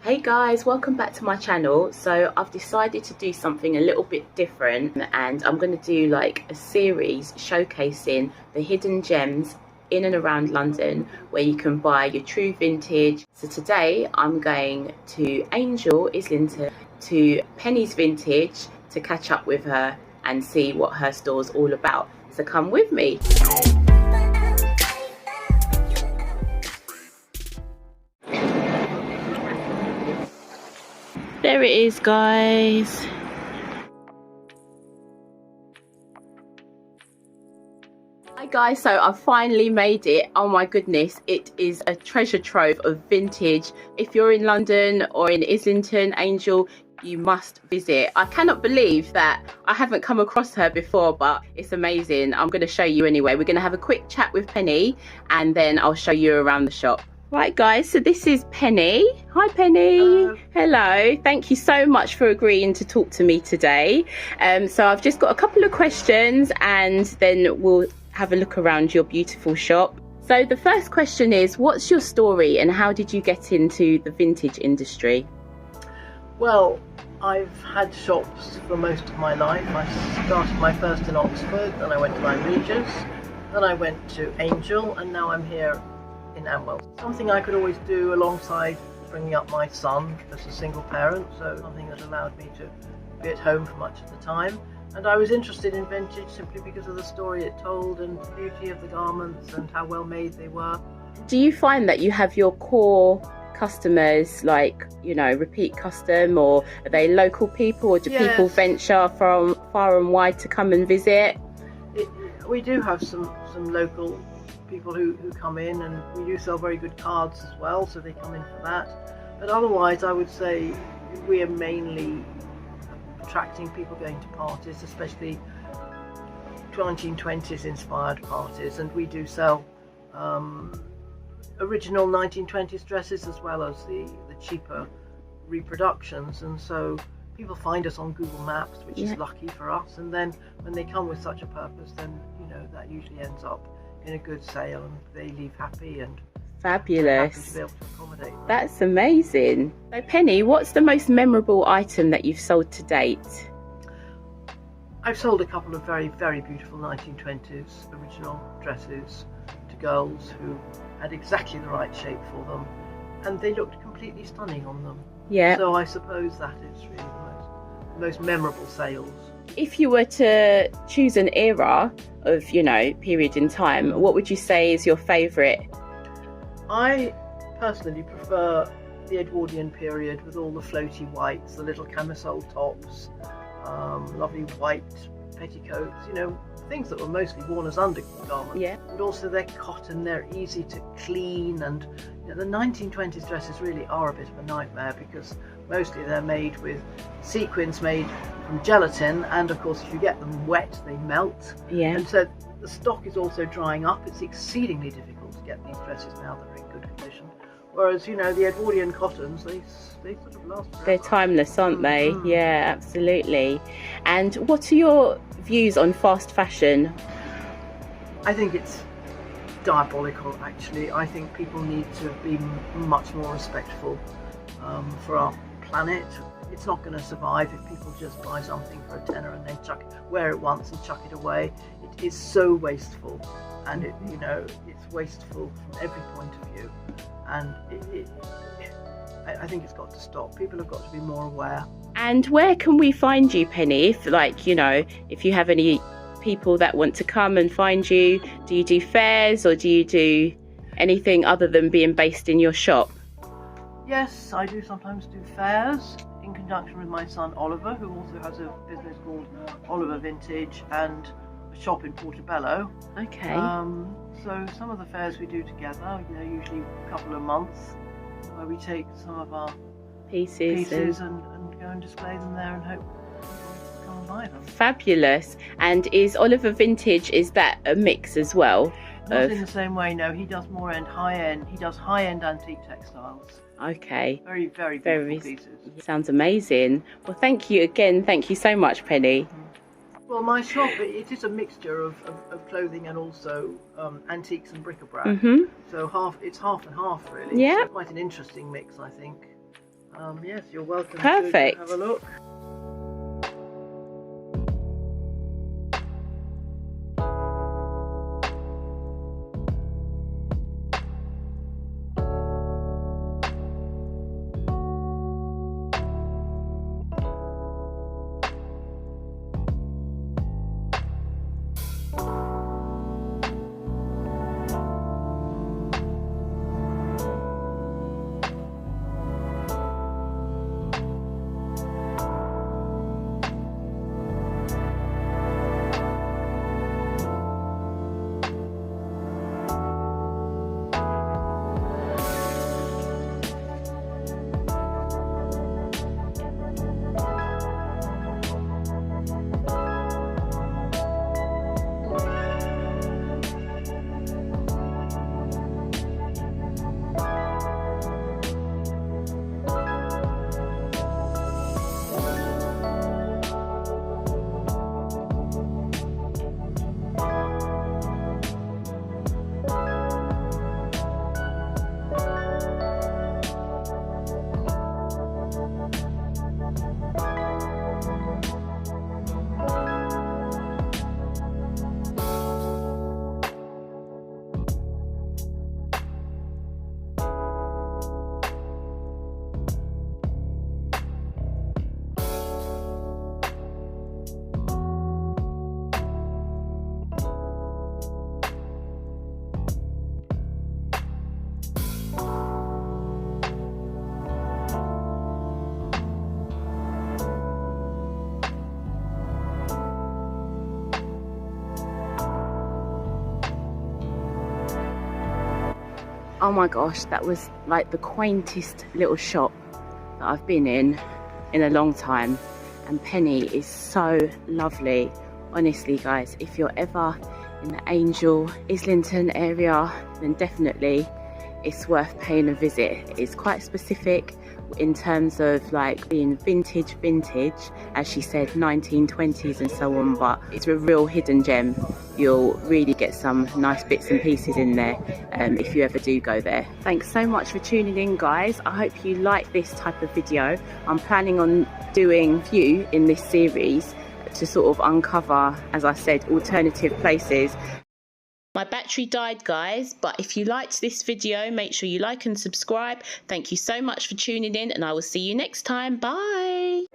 Hey guys, welcome back to my channel. So I've decided to do something a little bit different, and I'm going to do like a series showcasing the hidden gems in and around London where you can buy your true vintage. So today I'm going to Angel, Islington, to Pennies Vintage to catch up with her and see what her store's all about. So come with me. There it is, guys. Hi guys, so I've finally made it. Oh my goodness, it is a treasure trove of vintage. If you're in London or in Islington, Angel, you must visit. I cannot believe that I haven't come across her before, but it's amazing. I'm going to show you anyway. We're going to have a quick chat with Penny and then I'll show you around the shop. Right guys, so this is Penny. Hi Penny. Hello. Thank you so much for agreeing to talk to me today. So I've just got a couple of questions and then we'll have a look around your beautiful shop. So the first question is, what's your story and how did you get into the vintage industry? Well, I've had shops for most of my life. I started my first in Oxford, then I went to my Regis, then I went to Angel, and now I'm here in Amwell. Something I could always do alongside bringing up my son as a single parent, so something that allowed me to be at home for much of the time. And I was interested in vintage simply because of the story it told and the beauty of the garments and how well made they were. Do you find that you have your core customers, like, you know, repeat custom, or are they local people, or do people venture from far and wide to come and visit? We do have some local people who come in, and we do sell very good cards as well, so they come in for that. But otherwise I would say we are mainly attracting people going to parties, especially 1920s inspired parties, and we do sell original 1920s dresses as well as the cheaper reproductions, and so people find us on Google Maps, which is lucky for us, and then when they come with such a purpose, then you know that usually ends up in a good sale and they leave happy and fabulous. Happy to be able to accommodate them. That's amazing. So Penny, what's the most memorable item that you've sold to date? I've sold a couple of very, very beautiful 1920s original dresses to girls who had exactly the right shape for them, and they looked completely stunning on them. Yeah. So I suppose that is really the most memorable sales. If you were to choose an era of, you know, period in time, what would you say is your favourite? I personally prefer the Edwardian period with all the floaty whites, the little camisole tops, lovely white petticoats, you know, things that were mostly worn as undergarments. Yeah. And also they're cotton, they're easy to clean, and you know, the 1920s dresses really are a bit of a nightmare because mostly they're made with sequins made from gelatin, and of course if you get them wet they melt. Yeah. And so the stock is also drying up. It's exceedingly difficult to get these dresses now that are in good condition. Whereas, you know, the Edwardian cottons, they sort of last forever. They're timeless, aren't they? Yeah, absolutely. And what are your views on fast fashion? I think it's diabolical, actually. I think people need to be much more respectful for our planet. It's not going to survive if people just buy something for a tenner and then wear it once and chuck it away. It is so wasteful, and you know, it's wasteful from every point of view. And I think it's got to stop. People have got to be more aware. And where can we find you, Penny? If, like, you know, if you have any people that want to come and find you, do you do fairs or do you do anything other than being based in your shop? Yes, I do sometimes do fairs in conjunction with my son Oliver, who also has a business called Oliver Vintage and a shop in Portobello. Okay. So some of the fairs we do together, you know, usually a couple of months, where we take some of our pieces and go and display them there and hope people come and buy them. Fabulous. And is Oliver Vintage, is that a mix as well? Not in the same way, no. He does more high-end. He does high-end antique textiles. Okay. Very, very beautiful pieces. Sounds amazing. Well, thank you again. Thank you so much, Penny. Well, my shop, it is a mixture of clothing and also antiques and bric-a-brac. So it's half and half, really. Yeah. So quite an interesting mix, I think. Yes, you're welcome Perfect. to have a look. Oh my gosh, that was like the quaintest little shop that I've been in a long time. And Penny is so lovely. Honestly guys, if you're ever in the Angel, Islington area, then definitely it's worth paying a visit. It's quite specific in terms of like being vintage, as she said, 1920s and so on, but it's a real hidden gem. You'll really get some nice bits and pieces in there if you ever do go there. Thanks so much for tuning in guys. I hope you like this type of video. I'm planning on doing a few in this series to sort of uncover, as I said, alternative places. My battery died guys, but if you liked this video, make sure you like and subscribe. Thank you so much for tuning in, and I will see you next time. Bye.